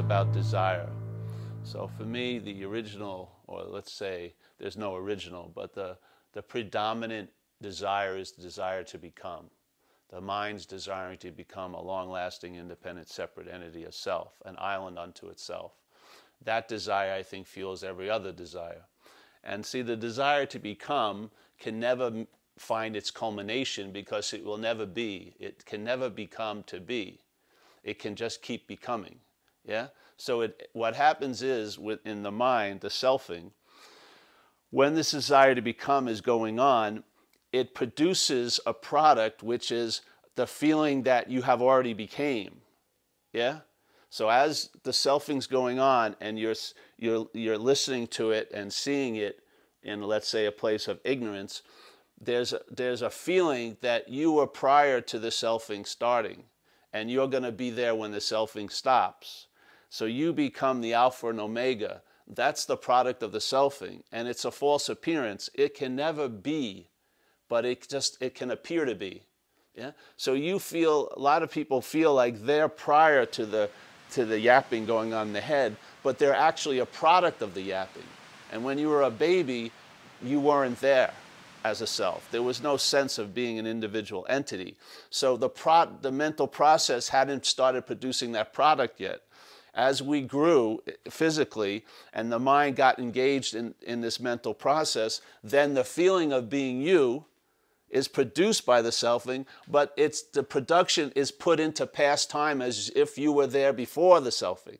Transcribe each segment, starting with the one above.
about desire. So for me, the original, or let's say there's no original, but the predominant desire is the desire to become. The mind's desiring to become a long-lasting, independent, separate entity, a self, an island unto itself. That desire, I think, fuels every other desire. And see, the desire to become can never find its culmination because it will never be. It can never become to be. It can just keep becoming. Yeah? So what happens is, within the mind, the selfing, when this desire to become is going on, it produces a product which is the feeling that you have already became. Yeah? So as the selfing's going on and you're listening to it and seeing it in, let's say, a place of ignorance, there's a feeling that you were prior to the selfing starting, and you're going to be there when the selfing stops. So you become the Alpha and Omega. That's the product of the selfing, and it's a false appearance. It can never be, but it can appear to be. Yeah? So you feel, a lot of people feel like they're prior to the yapping going on in the head, but they're actually a product of the yapping. And when you were a baby, you weren't there as a self. There was no sense of being an individual entity. So the mental process hadn't started producing that product yet. As we grew physically and the mind got engaged in this mental process, then the feeling of being you is produced by the selfing, but the production is put into past time as if you were there before the selfing.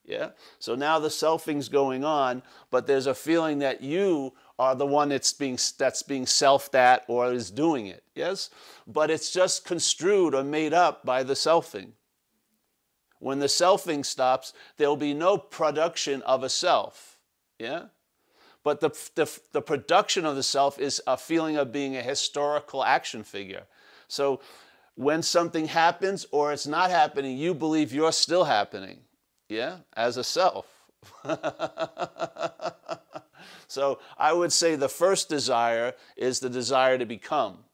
Yeah? So now the selfing's going on, but there's a feeling that you are the one that's being selfed at or is doing it. Yes? But it's just construed or made up by the selfing. When the selfing stops, there'll be no production of a self. Yeah? But the production of the self is a feeling of being a historical action figure. So when something happens or it's not happening, you believe you're still happening, yeah, as a self. So I would say the first desire is the desire to become.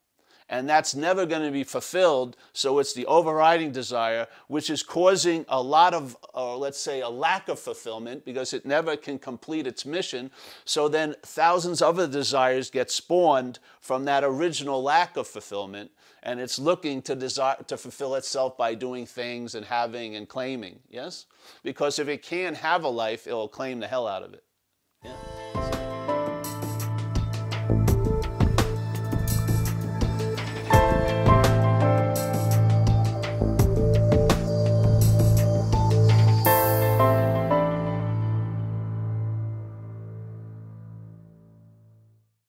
And that's never going to be fulfilled, so it's the overriding desire, which is causing a lot of, or let's say a lack of fulfillment, because it never can complete its mission. So then thousands of other desires get spawned from that original lack of fulfillment, and it's looking to fulfill itself by doing things and having and claiming, yes? Because if it can't have a life, it will claim the hell out of it. Yeah.